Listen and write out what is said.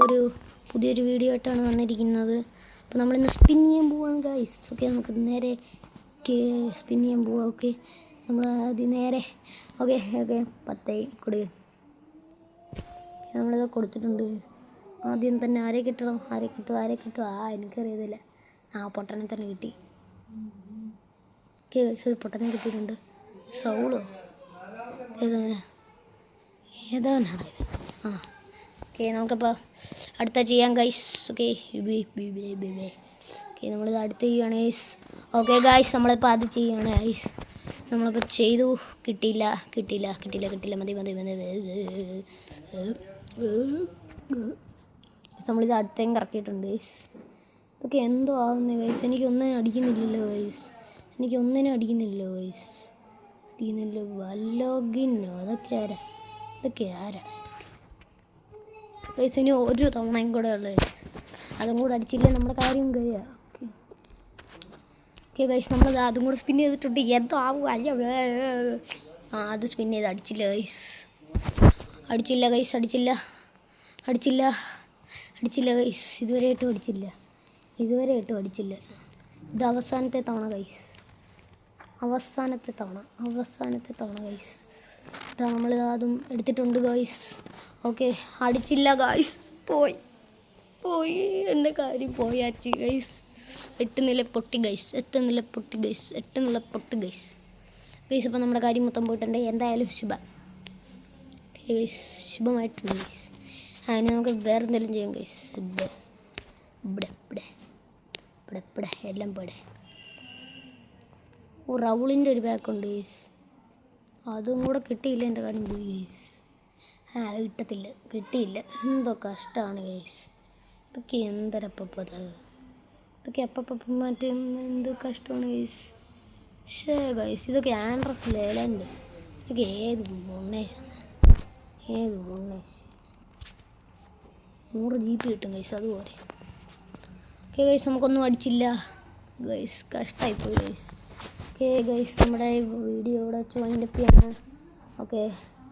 ഒരു പുതിയൊരു വീഡിയോ ആയിട്ടാണ് വന്നിരിക്കുന്നത്. അപ്പോൾ നമ്മളിന്ന് സ്പിൻ ചെയ്യാൻ പോവാണ് ഗൈസ്. ഓക്കെ, നമുക്ക് നേരെ സ്പിൻ ചെയ്യാൻ പോവാം. ഓക്കെ, നമ്മൾ ആദ്യം നേരെ ഓക്കെ 10 കൊടു നമ്മളിത് കൊടുത്തിട്ടുണ്ട്. ആദ്യം തന്നെ ആരെ കിട്ടും എനിക്കറിയത്തില്ല. പൊട്ടനെ തന്നെ കിട്ടി. ഓക്കെ, പൊട്ടനെ കിട്ടിയിട്ടുണ്ട്. സൗളോ ഏതാനാണ് ഇത്? ഓക്കെ, നമുക്കപ്പോൾ അടുത്ത ചെയ്യാം ഗൈസ്. ഓക്കെ നമ്മളിത് അടുത്ത് ചെയ്യുകയാണ് ഗൈസ്. ഓക്കെ ഗൈസ്, നമ്മളിപ്പോൾ അത് ചെയ്യുകയാണ് ഗൈസ്. നമ്മളിപ്പോൾ ചെയ്തു. കിട്ടിയില്ല. മതി. നമ്മളിത് അടുത്തേം കറക്കിയിട്ടുണ്ട് ഗൈസ്. ഇതൊക്കെ എന്തോ ആവുന്നത് ഗൈസ്. എനിക്കൊന്നിനും അടിക്കുന്നില്ലല്ലോ ഗൈസ്. വല്ലോഗിനോ ഇതൊക്കെ ആരാണ് ഗൈസ്? ഇനി ഒരു തവണയും കൂടെ ഉള്ള ഗൈസ്. അതും കൂടെ അടിച്ചില്ലേ നമ്മുടെ കാര്യം കഴിയാ. ഓക്കെ ഗൈസ്, നമ്മൾ അതും കൂടെ സ്പിൻ ചെയ്തിട്ടുണ്ട്. എന്തോ ആവും. അത് സ്പിൻ ചെയ്ത് അടിച്ചില്ല ഗൈസ്. ഗൈസ്. ഇതുവരെ ആയിട്ടും അടിച്ചില്ല. ഇത് അവസാനത്തെ തവണ ഗൈസ്. ഗൈസ്. ഇതാ നമ്മൾ അതും എടുത്തിട്ടുണ്ട് ഗൈസ്. ഓക്കെ, അടിച്ചില്ല ഗൈസ്. പോയി എൻ്റെ കാര്യം പോയാച്ച് ഗൈസ്. 8 നില പൊട്ടി ഗൈസ്. അപ്പോൾ നമ്മുടെ കാര്യം മൊത്തം പോയിട്ടുണ്ട്. എന്തായാലും ശുഭമായിട്ടുണ്ട് ഗൈസ്. അതിന് നമുക്ക് വേറെ എന്തെങ്കിലും ചെയ്യാം ഗൈസ്. ഇവിടെ എല്ലാം പോടെ. റൗളിൻ്റെ ഒരു ബാക്കുണ്ട് ഗൈസ്. അതും കൂടെ കിട്ടിയില്ല. എൻ്റെ കാര്യം പോയി ഗൈസ്. കിട്ടിയില്ല. എന്തോ കഷ്ടമാണ് ഗൈസ്. ഇതൊക്കെ അപ്പം മറ്റേ എന്ത് കഷ്ടമാണ് ഗൈസ്. ഗൈസ്, ഇതൊക്കെ ആൻഡ്രസ് ലേലൻഡ്. ഇതൊക്കെ ഏത് മുന്നേഷ് 100 GB കിട്ടും ഗൈസ്. അതുപോലെ ഓക്കെ ഗൈസ്, നമുക്കൊന്നും അടിച്ചില്ല ഗൈസ്. കഷ്ടമായിപ്പോയി ഗൈസ്. ഓക്കെ ഗൈസ്, നമ്മുടെ വീഡിയോ ഇവിടെ വൈൻഡപ്പ് ചെയ്യാണ്. ഓക്കെ.